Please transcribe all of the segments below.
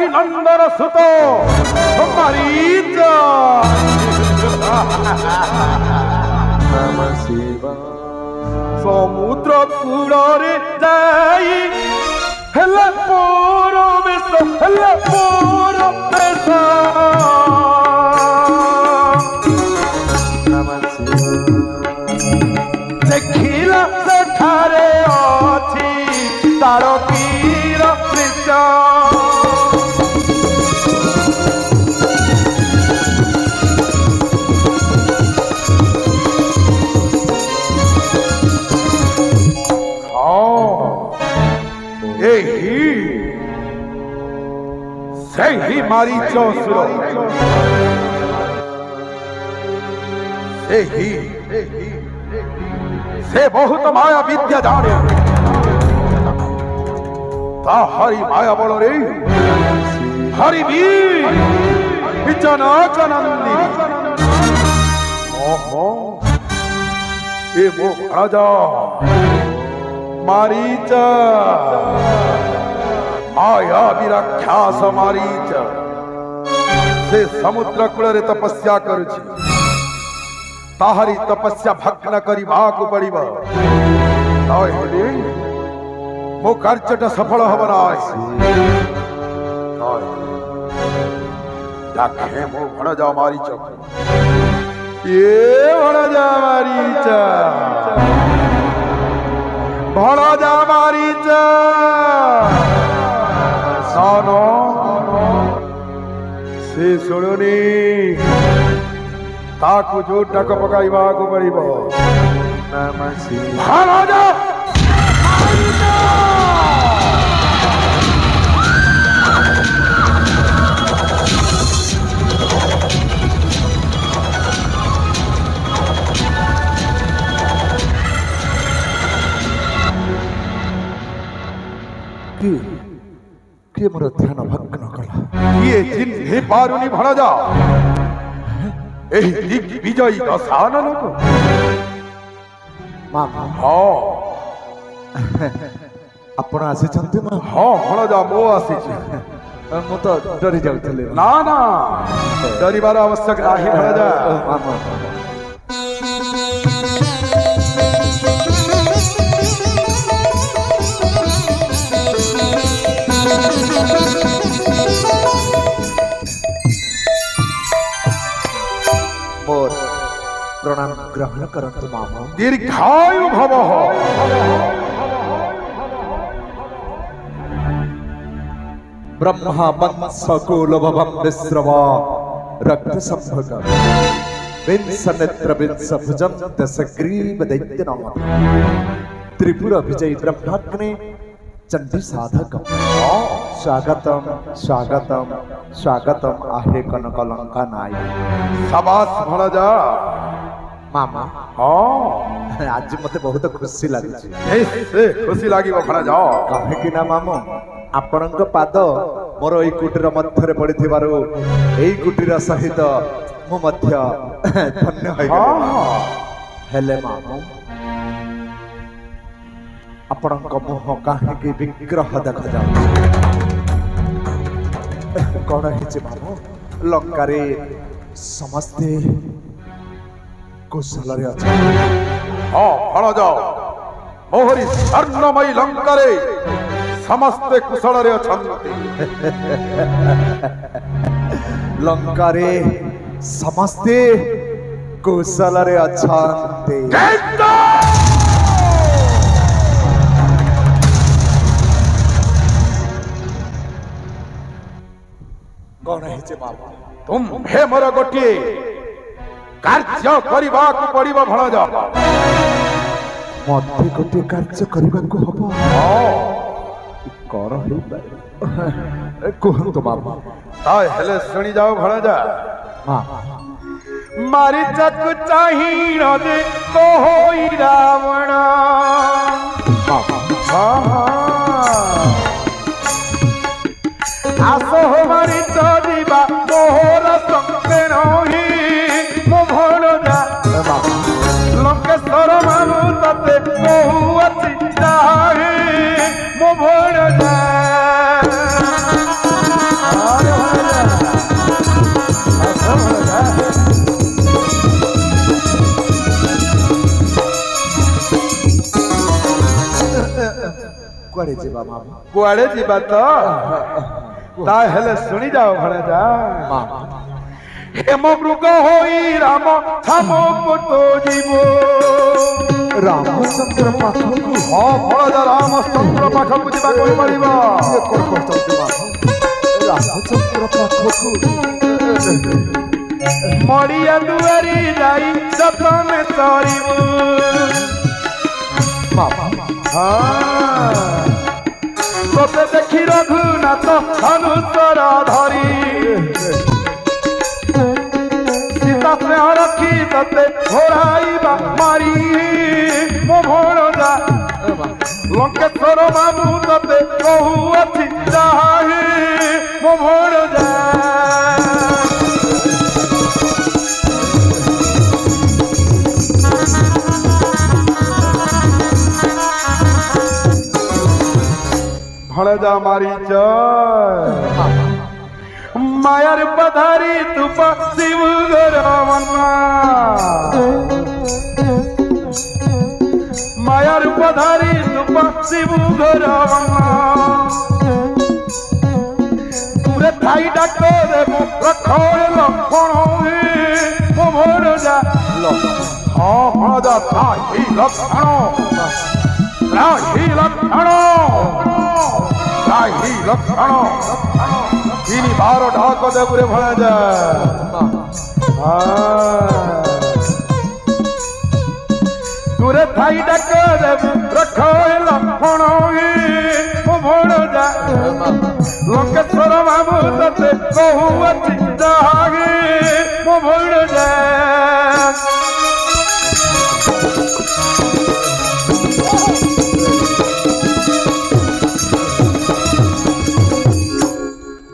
देवकी नंदन सुत मरीचा समुद्र कूल जाई हेला मोर बेश हेला मोर बेश देखिला सेठारे अछि तार तीर दृश्य ही मारीच असुर से बहुत माया विद्या जाने ता हरि माया बल रे हरि जनक नंदिनी ओहो ए वो राजा मारीच माया विराख्यास मारीच से समुद्र कूल तपस्या करुछि ताहारी तपस्या भग्न करिबाकु पड़िब ताहेले मो कार्यटा सफल हब नाय डाके मो भणजा मारीच ये भणजा मारीच भणजा मारीच सानो से सुनुनी ताकु जो टक पकाइबा को पड़िबो भणजा किए मोर ध्यान भग्न कला किए चिन्हे पारुनी भणजा एही दिग्विजयी दशानन को मामा हाँ आपण आसीचंती मा हाँ भणजा मो आसीछि मु तो डरी जाउतले ना ना डरिबार आवश्यक नाही भणजा मामा मोर प्रणाम ग्रहण करंतु मामा दीर्घायु भवः ब्रह्मा वंशकुलभवं विश्रवा रक्त संभग विंसनेत्र विंसभुजं दशग्रीव दैत्यनाम त्रिपुर विजयी ब्रह्माग्ने चंडी साधक स्वागतम स्वागतम स्वागतम आहे कनकलंका नाई शाबाश भणजा मामा हाँ आज मते बहुत खुशी लाଗୁଛି से खुशी लागिबो भणजा काहे कि ना मामो आपणक पाद मोर एई कुटीर मध्यरे पड़िथिबारु एई कुटीर सहित मु मध्य धन्य होई हेले मामो आपणक मुह काहे विग्रह देखा जाऊ कौन है मामो लंकारे समस्ते कुशल रे अच्छा हाँ भणजा मोहरी स्वर्णमयी लंकारे समस्ते कुशल रे अछंती लंकारे समस्ते कुशल रे अछंती कौन है बाबा तुम हे मोर गोटे कार्य करबा को पड़िबो भणजा मते गोटे कार्य करबा को हबो कर हे कहंतो बाबा ताय हेले सुनी जाओ भणजा हां मारी चक चाहिन दे तो होई रावण आसो मारी चदिबा मोहर संगे नही मो भणजा लंकेश्वर मानु तते बहु अति चाहे मो भणजा କୁଆଡେ ଯିବା ତ ତାହେଲେ ଶୁଣି ଯାଅ ଭଣଜା ହେମ ମୃଗ ହୋଇ ରାମ ଧାମକୁ ତ ଯିବ ରାମଚନ୍ଦ୍ର ପାଖକୁ ହଁ ଭଣଜା ରାମଚନ୍ଦ୍ର ପାଖକୁ ଯିବା କହିପାରିବ ରାମଚନ୍ଦ୍ର ପାଖକୁ ମଡ଼ିଆ ଦୁଆରି ଯାଇ ଯତନେ ଚରିବ ତତେ ଦେଖି ରଘୁନାଥ ଧନୁଷର ଧରି ସୀତା ସ୍ନେହ ରଖି ତତେ ଘୋରାଇବା ମାରି ମୋ ଭଣଜା ଲଙ୍କେଶ୍ୱର ବାବୁ ତତେ କହୁଅଛି ଯାହା ମୋ ଭଣଜା ভণজা মারিচ মায়ার পধারি তু শিব মায়ার পধারি তু শিব তুরে থাই ডাক দেব রক্ষণ লক্ষণ মো ভণজা হ্যাঁ ভণজা তাই লক্ষণ লক্ষণ তিনি 12 ঢাক দেবরে ভণজা তুরে থাই ডাক দেব রক্ষণ লক্ষণ মো ভণজা লঙ্কেশ্বর বাবু ততে কহুଅছি যাগে মো ভণজা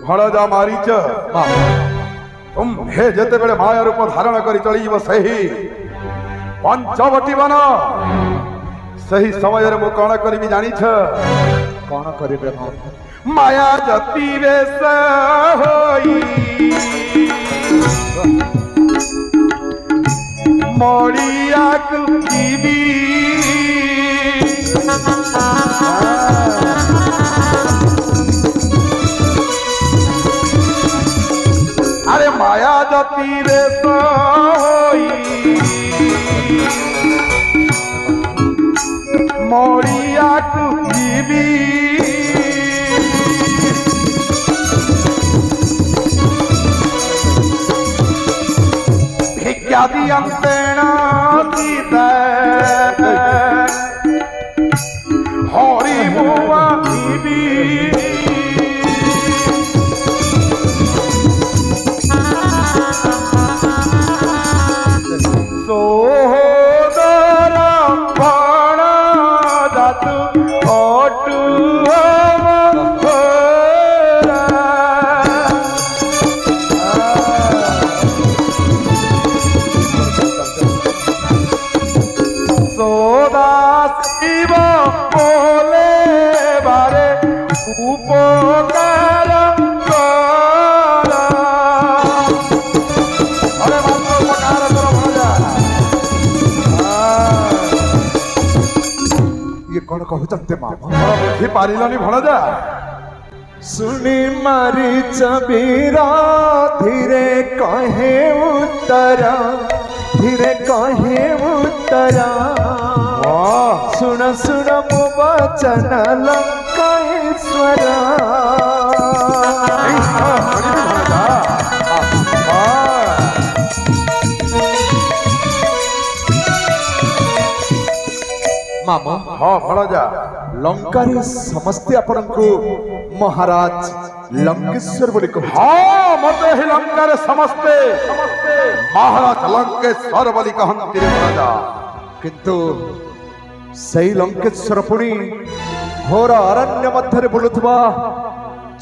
ଭଣଜା ମାରିଛ ତୁମ୍ଭେ ଯେତେବେଳେ ମାୟା ରୂପ ଧାରଣ କରି ଚଳିଯିବ ସେହି ପଞ୍ଚବଟୀ ବନ ସେହି ସମୟରେ ମୁଁ କଣ କରିବି ଜାଣିଛ କଣ କରିବେ ମାୟା ଜତି ବେଶ ହୋଇ ମଳିଆକୁ ଯିବି আরে মায়া জাতি রে সই মরিয়াকু দিবি ভিক্ষা দিয়ন্তেণ সীতা হরি মুয়া দিবি କଣ କହୁଛନ୍ତି ମା ବୁଝି ପାରିଲନି ଭଣଜା सुनी मारीच बीरा धीरे कहे उत्तरा धीरे कहे उत्तरा सुन सुन मो वचन लंकेश्वरा मामा हाँ भणजा लंकार समस्ते आपण को महाराज लंकेश्वर बोली कह हाँ मते ही लंकार समस्ते महाराज लंकेश्वर बोली कहंती रे भणजा किंतु सही लंकेश्वर पुणी घोर अरण्य मध्य बुलुवा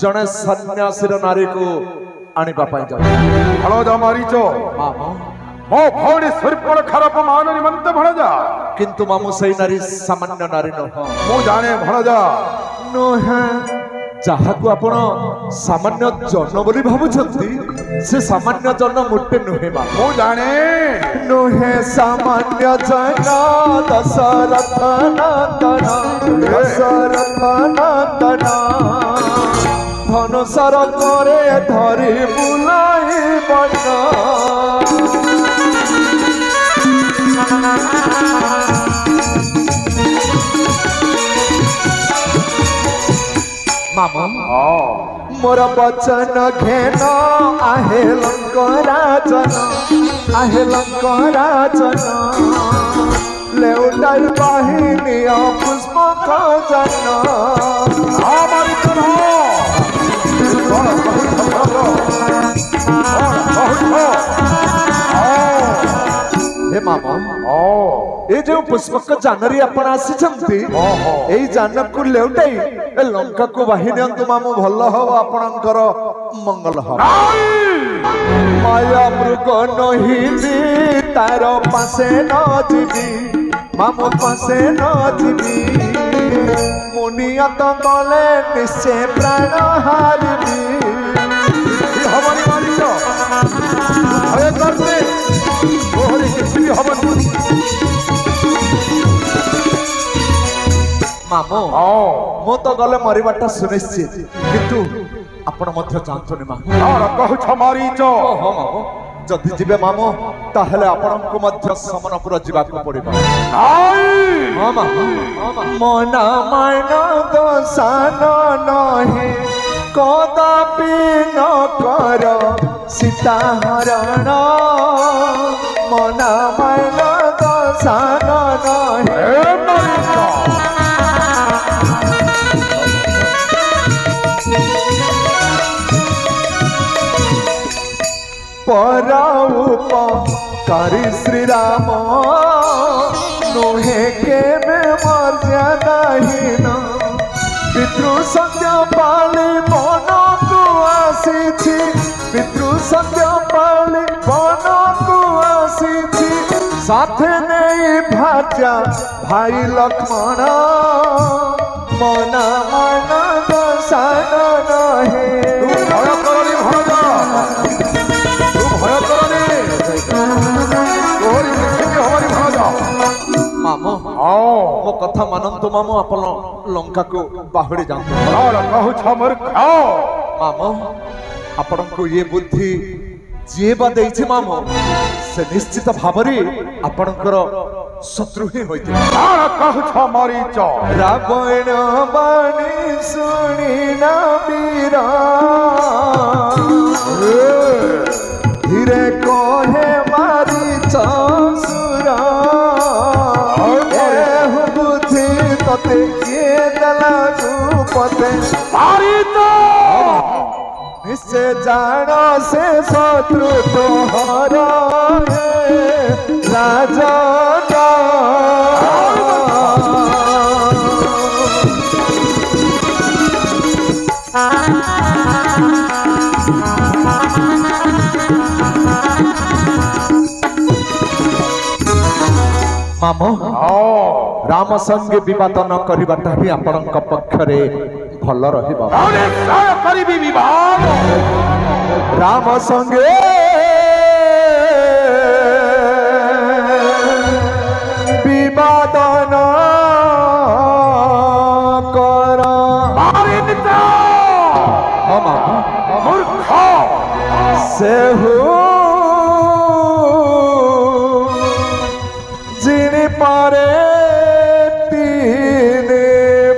जड़े सन्यासी नारी को आनिबा पाई जाय भणजा मारीच मामा मो भौणी सूर्पणखार अपमान निमंत भणजा किंतु मामू सही नारी सामान्य नारी न मु जाने भणजा नुह ଯାହାକୁ ଆପଣ ସାମାନ୍ୟ ଜନ ବୋଲି ଭାବୁଛନ୍ତି ସେ ସାମାନ୍ୟ ଜନ ମୋଟେ ନୁହେଁ ମା। ମୁଁ ଜାଣେ ନୁହେଁ ସାମାନ୍ୟ ଜନ ଦଶରଥ ନନ୍ଦନ ଦଶରଥ ନନ୍ଦନ ଧନୁଷର କରେ ଧରି ବୁଲାଇ ବନ ମାମା मोर बचन घेन आहे लंकराजन आहे लंकराजन लेउटाई बाहिनी पुष्पक जन हमारी हे मामा ये जो पुष्पक जानरी आपण आसी एई जानक को लेउटाई ए लंका को बाहिनी अंतु मामू भल हो आपणकर मंगल हो माया मृग नहिबी तार पासे न जीवी मामू पासे न जीवी मुनिया तो गले निश्चय प्राण हारिबी हमारी मालिक भय करते तोहरी किसी हवन मामू मु तो गले मरिबाटा सुनिश्चित किंतु आपण मध्य जानतुनी मा यार कहछ मारीच हो मामू जदि जिबे मामू ताहले आपनको मध्य समनपुर जिबाको पड़िबा नाई हां मामू मना मान दोसान नहे कदापि न कर सीता हरण मना मान दोसान नहे ए मारीच पराउपकारी श्री राम नुहे के मर्यादाहीन पितृ सत्य पाली मन को आसी पितृ सत्य पाली मन को आसी साथे नहीं भाजा भाई लक्ष्मण मना मन दशान नहे भय करनी भजा भय करनी तोहरी किसी हमारी भजा मामो मो कथा मानंतु मामो आपण लंका को बाहुड़ी जांतु यार कहछ मूर्ख मामो आपण को ये बुद्धि जे बा देइछि मामो से निश्चित भाबरी आपणकर शत्रु ही होइते यार कहछ मारीच रावण बाणी सुनी ना वीरा धीरे कहे मारी चसुरा एहु बुद्धि तते के दला रूपते मारीच निश्चय जान से शत्रु तोहर राजा मामो राम संगे विवाद न करवाटा ही आपणक पक्षरे भल रहिबा करिबी विवाद राम संगे विवाद न कर मारित मूर्ख से हो जिनि पारे तीन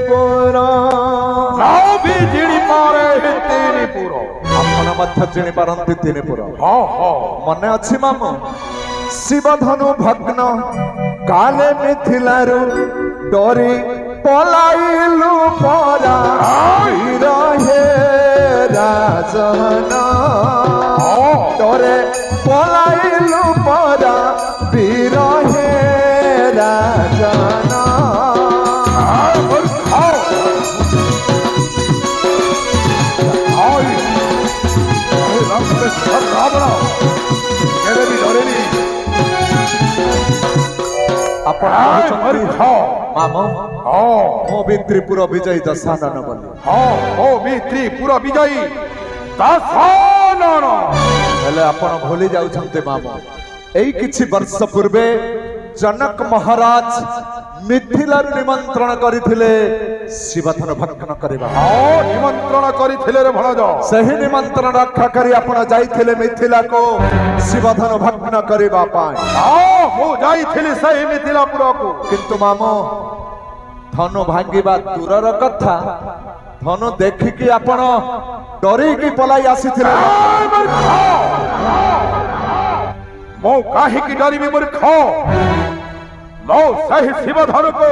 पुरा भी जिणी पारे तीन पुरो आपण मध्य जिनि पारंती तीन पुरा हाँ मने अछि मामो शिव धनु भग्न काले मिथिलारु डरी पलाइलु परा रहे राजन डरे पलाइलु परा वीर हे राजन ଆପଣ ଆଏ, କହୁଛନ୍ତି ମୂର୍ଖ। ମାମ ହଁ ମୁଁ ବି ତ୍ରିପୁର ବିଜୟୀ ଦଶାନନ ବୋଲି। ହଁ ଓ ମିତ୍ରୀ ପୁର ବିଜୟୀ ଦଶାନନ। ହେଲେ ଆପଣ ଭୁଲି ଯାଉଛନ୍ତି ମାମ, ଏଇ କିଛି ବର୍ଷ ପୂର୍ବେ ଜନକ ମହାରାଜ ମିଥିଲାରୁ ନିମନ୍ତ୍ରଣ କରିଥିଲେ ଶିବଧନ ଭଗ୍ନ କରିବା। ହଁ ନିମନ୍ତ୍ରଣ କରିଥିଲେ ରେ ଭଣଜ। ସେହି ନିମନ୍ତ୍ରଣ ରକ୍ଷା କରି ଆପଣ ଯାଇଥିଲେ ମିଥିଲାକୁ ଶିବଧନ ଭଗ୍ନ କରିବା ପାଇଁ। ହଁ ମୁଁ ଯାଇଥିଲି ସେହି ମିଥିଲାପୁରକୁ। କିନ୍ତୁ ମାମ ଧନୁ ଭାଙ୍ଗିବା ଦୂରର କଥା, ଧନୁ ଦେଖିକି ଆପଣ ଡରିକି ପଳାଇ ଆସିଥିଲେ। ଆଏ, ମୂର୍ଖ। ମୁଁ କାହିଁକି ଡରିବି ମୂର୍ଖ? ମୁଁ ସେହି ଶିବଧନକୁ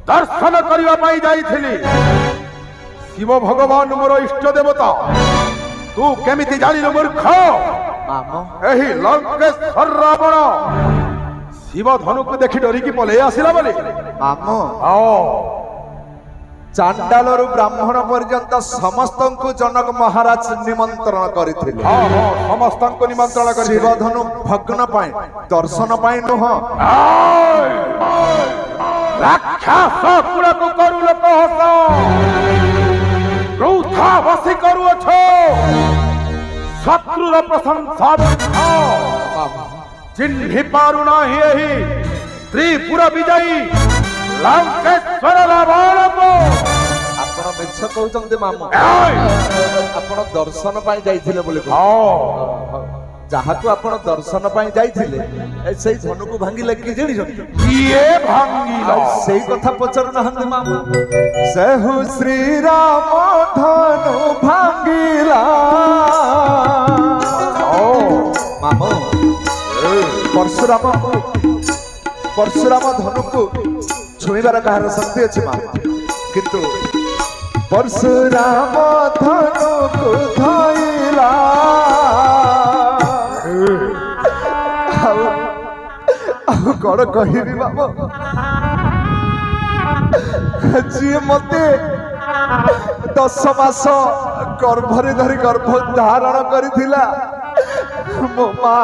ଦର୍ଶନ କରିବା ପାଇଁ ଯାଇଥିଲି। ଶିବ ଭଗବାନ ମୋର ଇଷ୍ଟ ଦେବତା। ତୁ କେମିତି ଜାଣିଲୁ ମୂର୍ଖ? ମାମ ଏହି ଲଙ୍କେଶ୍ୱର ରାବଣ ଶିବ ଧନୁକୁ ଦେଖି ଡରିକି ପଳେଇ ଆସିଲା ବୋଲି। ମାମ ହଁ ଚାଣ୍ଡାଳରୁ ବ୍ରାହ୍ମଣ ପର୍ଯ୍ୟନ୍ତ ସମସ୍ତଙ୍କୁ ଜନକ ମହାରାଜ ନିମନ୍ତ୍ରଣ କରିଥିଲେ ହଁ ହଁ ସମସ୍ତଙ୍କୁ ନିମନ୍ତ୍ରଣ କରି ଶିବଧନୁ ଭଗ୍ନ ପାଇଁ, ଦର୍ଶନ ପାଇଁ ନୁହଁ। ରାକ୍ଷସ କୁଳକୁ କରୁ ଲୋକ ହସ ବୃଥା ବସି କରୁଅଛ ଶତ୍ରୁର ପ୍ରଶଂସା ବୃଥା। ଚିହ୍ନି ପାରୁନାହିଁ ଏହି ତ୍ରିପୁର ବିଜୟୀ ଲଙ୍କେଶ୍ୱର ରାବଣକୁ। ଆପଣ ମିଛ କହୁଛନ୍ତି ମାମ, ଏଇ! ଆପଣ ଦର୍ଶନ ପାଇଁ ଯାଇଥିଲେ ବୋଲି କହୁଛନ୍ତି। ହଁ ଯାହାକୁ ଆପଣ ଦର୍ଶନ ପାଇଁ ଯାଇଥିଲେ ସେଇ ଧନୁକୁ ଭାଙ୍ଗିଲେ କି ଜାଣିଛନ୍ତି? କିଏ ଭାଙ୍ଗିଲା? ସେଇ କଥା ପଚାରୁନାହାନ୍ତି ମାମ। ସେହୁ ଶ୍ରୀରାମ ଧନୁ ଭାଙ୍ଗିଲା। ମାମ ପରଶୁରାମ ଧନୁକୁ ଛୁଇଁବାର କାହାର ଶକ୍ତି ଅଛି ମାମ? କିନ୍ତୁ ପରଶୁରାମ ଧନୁକୁ ଧଇଲା। ଆଉ କଣ କହିବି ବାବା, ଯିଏ ମତେ 10 ମାସ ଗର୍ଭରେ ଧରି ଗର୍ଭ ଧାରଣ କରିଥିଲା ମୋ ମା।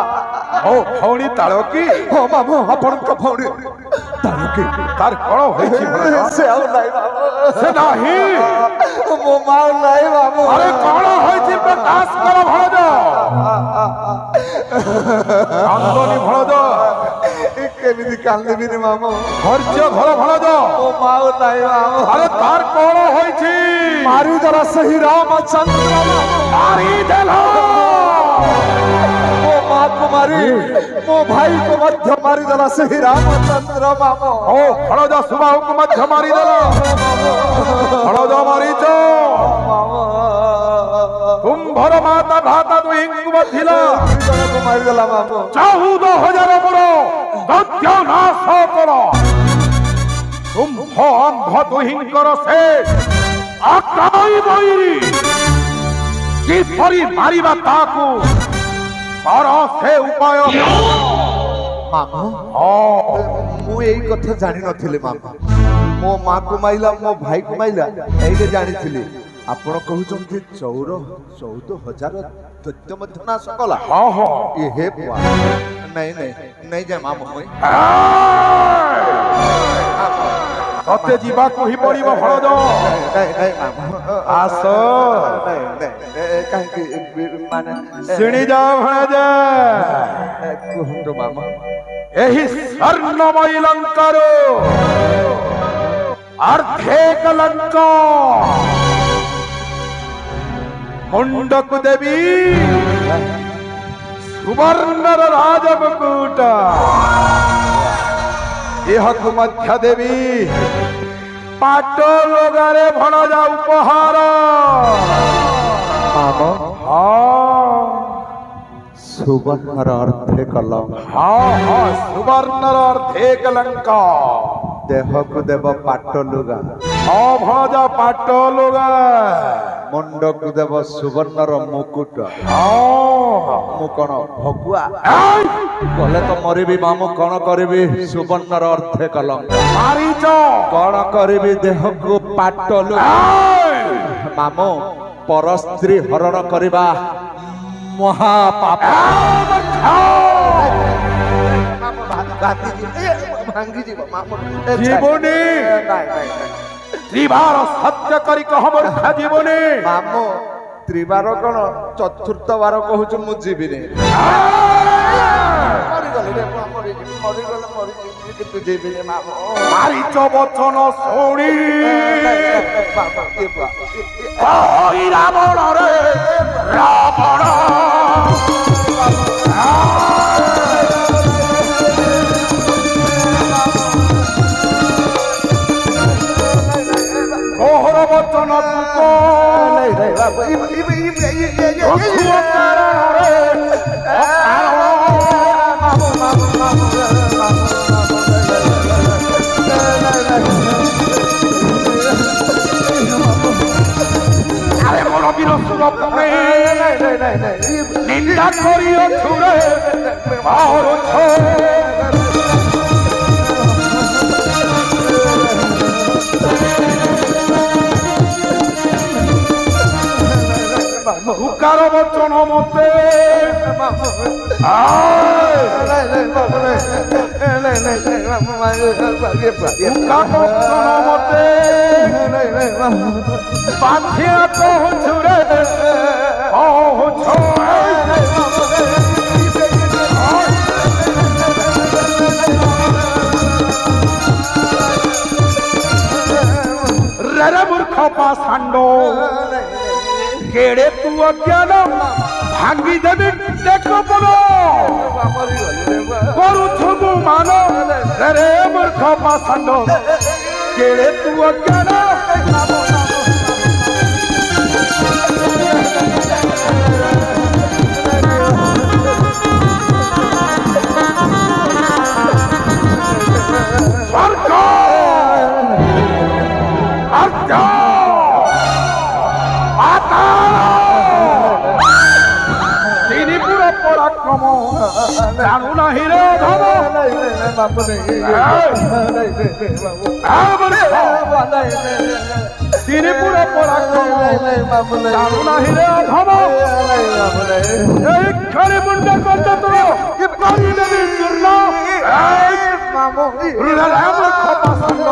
ଓ ଭଉଣୀ ତାଳକୀ? ହଁ ମାମ, ଆପଣଙ୍କ ଭଉଣୀ ତାଳକୀ। ତାର କଣ ହୋଇଛି? ସେ ଆଉ ନାହିଁ ବାବା, ସେ ନାହିଁ। ମୋ ମା ଆଉ ନାହିଁ ବାବା। ଆରେ କଣ ହୋଇଛି ପ୍ରକାଶ କର ଭଣଜ। କାନ୍ଦନି ଭଣଜ। କେମିତି କାନ୍ଦିବିନି ମାମ, ଧୈର୍ଯ୍ୟ ଧର ଭଣଜ। ମୋ ମା ଆଉ ନାହିଁ ବାବା। ଆରେ ତାର କଣ ହୋଇଛି? ମାରିଦେଲା ସେହି ରାମଚନ୍ଦ୍ର। ମାରିଦେଲ। ମୋ ମାକୁ ମାରି ମୋ ଭାଇକୁ ମଧ୍ୟ ମାରିଦେଲା ସେହି ରାମଚନ୍ଦ୍ର ମାମ। ଓ ଭଣଜ ସୁବାହୁକୁ ମଧ୍ୟ ମାରିଦେଲ। ଭଣଜ ମାରିଛ। କୁମ୍ଭର ମାତା ଭ୍ରାତା ଦୁହିଁଙ୍କୁ ବଧିଲା। ମାରିଦେଲା ମାମ। 14,000 ମୋର ଦୈତ୍ୟ ନାଶ କର। କୁମ୍ଭ ଆମ୍ଭ ଦୁହିଁଙ୍କର ସେ ଆକାଇ ବୈରୀ କିପରି ମାରିବା ତାକୁ କର ସେ ଉପାୟ। ମାମ ମୁଁ ଏଇ କଥା ଜାଣିନଥିଲି ମାମ। ମୋ ମାକୁ ମାଇଲା, ମୋ ଭାଇକୁ ମାଇଲା ଏଇଟା ଜାଣିଥିଲି। ଆପଣ କହୁଛନ୍ତି 14,000 ଦୈତ୍ୟ ମଧ୍ୟ ନାଶ କଲା। ହଁ ହଁ ଏ ହେ ବୁଆ, ନାଇଁ ନାଇଁ ନାଇଁ ଯା ମାମ। ତତେ ଯିବାକୁ ହିଁ ପଡିବ ଭଣଜ। ଆସ କାହିଁକି ମାନେ ଶୁଣି ଯାଅ ଭଣଜ। କୁହନ୍ତୁ ମାମ। ଏହି ସ୍ୱର୍ଣ୍ଣମୟୀ ଲଙ୍କାରୁ ଅର୍ଦ୍ଧେକ ଲଙ୍କା ମୁଣ୍ଡକୁ ଦେବି ସୁବର୍ଣ୍ଣର ରାଜମୁକୁଟ। ଏହାକୁ ମଧ୍ୟ ଦେବି ପାଟ ଲଗାରେ ଭଣଜା ଉପହାର। ମାମ ହଁ ସୁବର୍ଣ୍ଣର ଅର୍ଦ୍ଧେକ ଲଙ୍କା, ହଁ ହଁ ସୁବର୍ଣ୍ଣର ଅର୍ଦ୍ଧେକ ଲଙ୍କା। ଦେହକୁ ଦେବ ପାଟ ଲୁଗା, ହଁ ଭଣଜା ପାଟ ଲୁଗା। ମୁଣ୍ଡକୁ ଦେବ ସୁବର୍ଣ୍ଣର ମୁକୁଟ। ମୁଁ କଣ ଭଗୁଆ? ଗଲେ ତ ମରିବି ମାମ, କଣ କରିବି? ସୁବର୍ଣ୍ଣର ଅର୍ଦ୍ଧେକ ଲଙ୍କା ମାରିଛ। କଣ କରିବି? ଦେହକୁ ପାଟ ଲୁଗା। ମାମ ପର ସ୍ତ୍ରୀ ହରଣ କରିବା ମହାପାପ। ଭାଙ୍ଗି ଯିବ ମାମୁ ଜୀବନି ନାଇଁ ନାଇଁ ତ୍ରିବାର ସତ୍ୟ କରି କହ ମୂର୍ଖ ଜୀବନି ମାମୁ ତ୍ରିବାର କଣ ଚତୁର୍ଥ ବାର କହୁଛୁ ମୁଁ ଯିବିନି ମରିଗଲି ରେ ମରିଗଲେ ମରିଯିବି କିନ୍ତୁ ଯିବିନି ମାମୁ ମାରିଚ ବଚନ ଶୁଣି ବାବା କହି ରାବଣ ରେ ରାବଣ মোহর বচন আরে মোর বিরসুর নিন্দা করিয়াছু রে হুকার বচন মতে মতে বাঁধিয়া কহছু রে রে মূর্খ পাষাণ্ড কেড়ে তু অজ্ঞান ভাঙ্গি দেবি দেখবন করুছু তু মান রে মূর্খ পাষাণ্ড কেড়ে তু অজ্ঞান পরাক্রম জানু নাহি রে ধব ত্রিপুর পরাক্রম জানু নাহি রে ধব এই খালি মুন্ড করতে তো করি দেবি চূর্ণ খপাসন্ন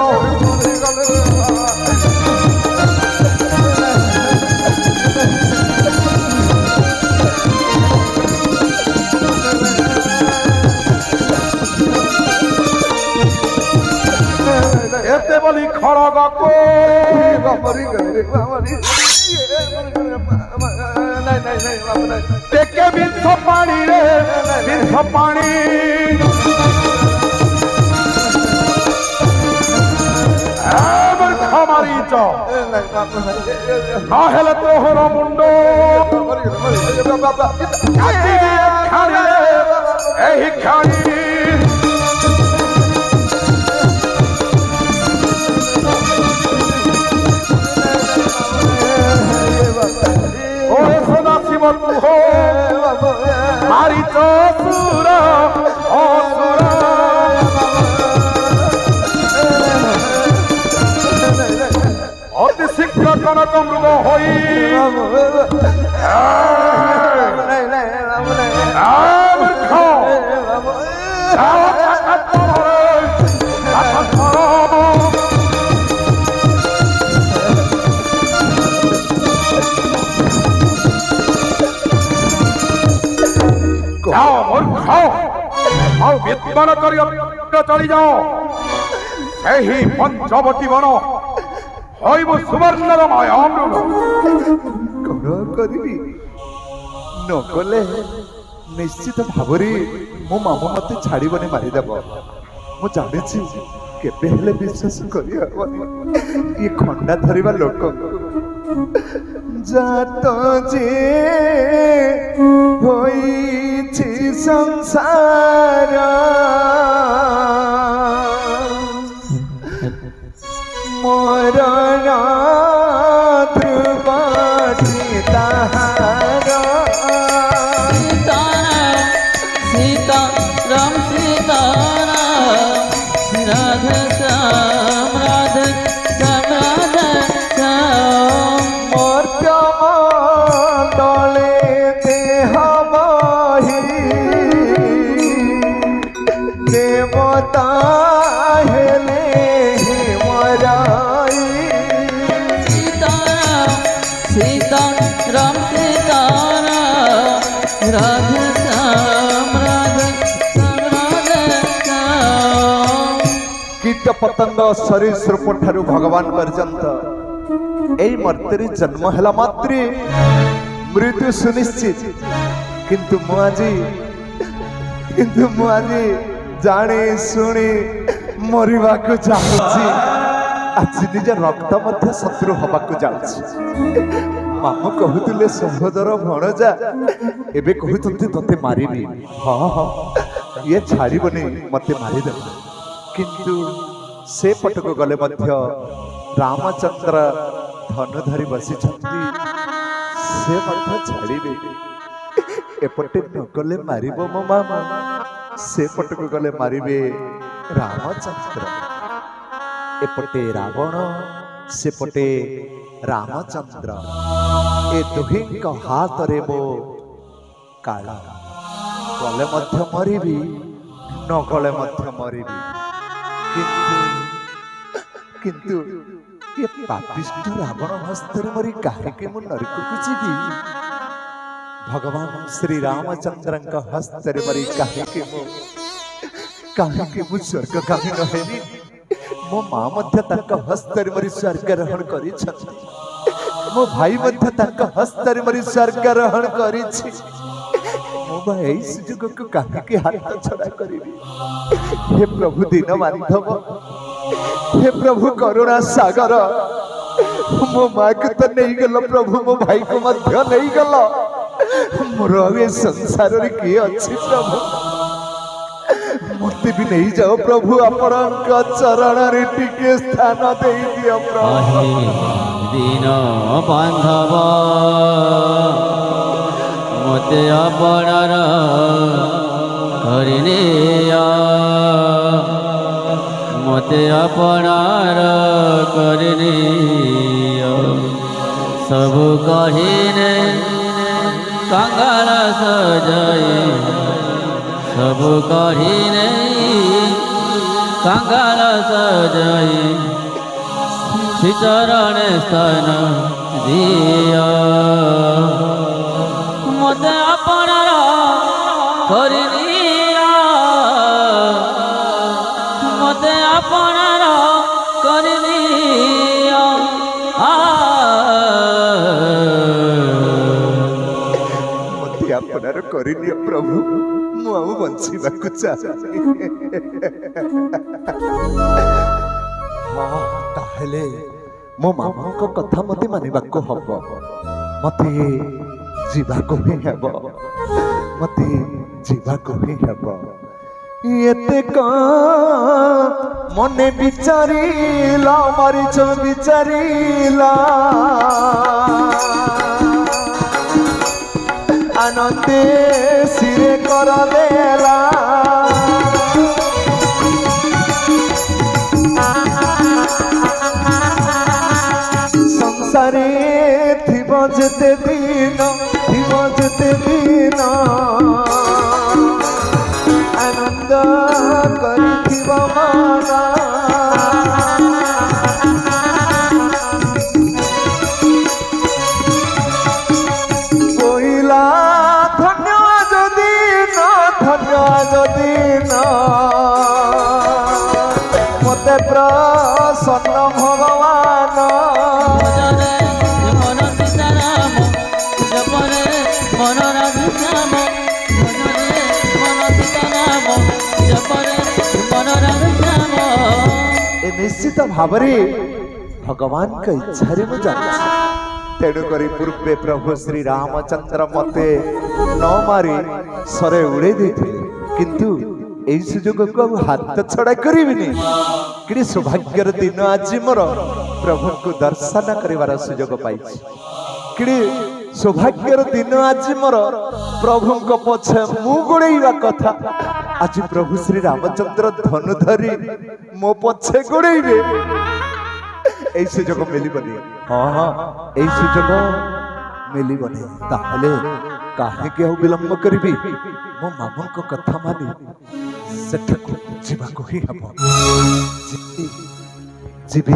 এতে বলি খড়গ টেকে বিংশ পানি রে বিংশ পানি মারিচ নহেলে তোহর মুন্ড এই খাড়ি মারিচ সুর অসুর অতি শীঘ্র কনক মৃগ হই বিদ্বান করি চলি যাও সেই পঞ্চবতী বন হইব সুবর্ণর ময়ম কଣ କରିବି ନକଲେ ନିଶ୍ଚିତ ଭାବରେ ମୋ ମାମୁଁ ମତେ ଛାଡ଼ିବନି ମାରିଦେବ ମୁଁ ଜାଣିଛି କେବେ ହେଲେ ବିଶ୍ୱାସ କରିହବନି ଇଏ ଖଣ୍ଡା ଧରିବା ଲୋକ ଜାତ ଯେ ହୋଇଛି ସଂସାର ମରଣ ଧ୍ରୁବଟି ତାହାର सीताराम राधे श्याम राधे श्याम राधे श्याम মর্ত্যমণ্ডলে দেহ বহি কীট পতঙ্গ সরীসৃপ ঠারু ভগবান পর্যন্ত এই মর্ত্যরে জন্ম হেলা মাত্রে মৃত্যু সুনিশ্চিত। কিন্তু মু আজি জানি শুনি মরিবাকু চাহুছি। আজি নিজ রক্ত মধ্য শত্রু হবাকু যাচ্ছি। মামু কহুଥିଲେ সম্ভদর ভଣଜା ଏବେ କହୁଛନ୍ତି ତତେ ମାରିବି। ହଁ ଇଏ ଛାଡ଼ିବନି ମତେ ମାରିଦେବ। କିନ୍ତୁ ସେ ପଟକୁ ଗଲେ ମଧ୍ୟ ରାମଚନ୍ଦ୍ର ଧନୁ ଧରି ବସିଛନ୍ତି, ସେ ମଧ୍ୟ ଛାଡ଼ିବେ। ଏପଟେ ନ ଗଲେ ମାରିବ ମୋ ମାମା, ସେ ପଟକୁ ଗଲେ ମାରିବେ ରାମଚନ୍ଦ୍ର। ଏପଟେ ରାବଣ, ସେପଟେ ରାମଚନ୍ଦ୍ର। ଏ ଦୁହିଁଙ୍କ ହାତରେ ମୋ କାଳ। ଗଲେ ମଧ୍ୟ ମରିବି, ନ ଗଲେ ମଧ୍ୟ ମରିବି। କିନ୍ତୁ ଏ ପାପିଷ୍ଠ ରାବଣ ହସ୍ତରେ ମରି କାହିଁକି ମୁଁ ନରକକୁ ଯିବି? ଭଗବାନ ଶ୍ରୀରାମଚନ୍ଦ୍ରଙ୍କ ହସ୍ତରେ ମରି କାହିଁକି ମୁଁ ସ୍ୱର୍ଗଗାମୀ ନ ହେବି? ମୋ ମା ମଧ୍ୟ ତାଙ୍କ ହସ୍ତରେ ମରି ସ୍ୱର୍ଗାରୋହଣ କରିଛନ୍ତି। ମୋ ଭାଇ ମଧ୍ୟ ତାଙ୍କ ହସ୍ତରେ ମରି ସ୍ୱର୍ଗାରୋହଣ କରିଛି। ମୁଁ ବା ଏଇ ସୁଯୋଗକୁ କାହିଁକି ହାତ ଛଡ଼ା କରିବି? ହେ ପ୍ରଭୁ ଦୀନ ବାନ୍ଧବ, ହେ ପ୍ରଭୁ କରୁଣା ସାଗର, ମୋ ମାକୁ ତ ନେଇଗଲ ପ୍ରଭୁ, ମୋ ଭାଇକୁ ମଧ୍ୟ ନେଇଗଲ। ମୋର ଆଉ ଏ ସଂସାରରେ କିଏ ଅଛି ପ୍ରଭୁ? ମତେ ବି ନେଇଯାଅ ପ୍ରଭୁ, ଆପଣଙ୍କ ଚରଣରେ ଟିକେ ସ୍ଥାନ ଦେଇଦିଅ ପ୍ରଭୁ। ଦୀନ ବାନ୍ଧବ ମତେ ଆପଣାର କରିନିଅ, ମତେ ଆପଣାର କରିନିଅ। ସବୁ କହିନେ କାଙ୍ଗାଳ ସଜାଇ, ସବୁ କହିନେ କାଙ୍ଗାଳ ସଜାଇ, ଶ୍ରୀଚରଣେ ସ୍ଥାନ ଦିଅ। ମତେ ଆପଣାର କରିନିଅ, ମତେ ଆପଣାର କରିନିଅ। ମତେ ଆପଣାର କରିନିଅ ପ୍ରଭୁ, ମୁଁ ଆଉ ବଞ୍ଚିବାକୁ ଚାହେଁ। ତାହେଲେ ମୋ ମାମାଙ୍କ କଥା ମତେ ମାନିବାକୁ ହବ, ମତେ ଯିବାକୁ ହିଁ ହେବ, ମତେ ଯିବାକୁ ହିଁ ହେବ। ଏତେ ମନେ ବିଚାରିଲା, ମରିଛ ବିଚାରିଲା, ଆନନ୍ଦେ ସିରେ କରଦେଲା। ସଂସାରେ ଥିବ ଯେତେ ଦିନ, ଥିବ ଯେତେ ଦିନ, ଆନନ୍ଦ କରିଥିବ ମନ। କହିଲା ଧନ୍ୟ ଯଦି ନ ମତେ ପ୍ରସନ୍ନ ଭଗବାନ। ମନ ସୀତାରାମ ଜପରେ ମନ ରାଧୁଶ୍ୟାମ, ମନ ସୀତାରାମ ଜପରେ ମନ ରାଧୁଶ୍ୟାମ। ଏ ନିଶ୍ଚିତ ଭାବରେ ଭଗବାନଙ୍କ ଇଚ୍ଛାରେ ମୁଁ ଜାଣିଛି। ତେଣୁକରି ପୂର୍ବେ ପ୍ରଭୁ ଶ୍ରୀ ରାମଚନ୍ଦ୍ର ମତେ ନ ମାରି ସରେ ଉଡ଼େଇ ଦେଇଥିଲେ, କିନ୍ତୁ এই ସୁଯୋଗକୁ ଆଉ ହାତ ଛଡ଼ା କରିବିନି। କି ସୌଭାଗ୍ୟର ଦିନ ଆଜି ମୋର ପ୍ରଭୁଙ୍କୁ ଦର୍ଶନ କରିବାର ସୁଯୋଗ ପାଇଛି। କି ସୌଭାଗ୍ୟର ଦିନ ଆଜି ମୋର ପ୍ରଭୁଙ୍କ ପଛେ ମୁଁ ଗୋଡ଼େଇବା କଥା, ଆଜି ପ୍ରଭୁ ଶ୍ରୀ ରାମଚନ୍ଦ୍ର ଧନୁ ଧରି ମୋ ପଛେ ଗୋଡ଼େଇବେ। এই সুযোগ মিলিবনি। এই সুযোগ মিলিবনি। তাহলে কাহিঁকি ଆଉ ବିଳମ୍ବ କରିବି? ମୋ ମାମୁଙ୍କ କଥା ମାନି ସେଠାକୁ ଯିବାକୁ ହିଁ ହେବ। ଯିବି ଯିବି।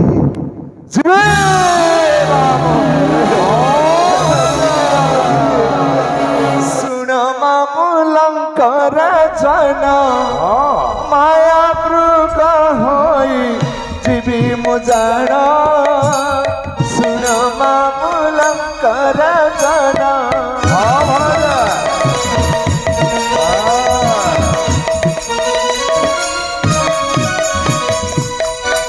ଶୁଣ ମାମୁଲଙ୍କର ଜନ ମାୟା ମୃଗ ହୋଇ ଜାଣ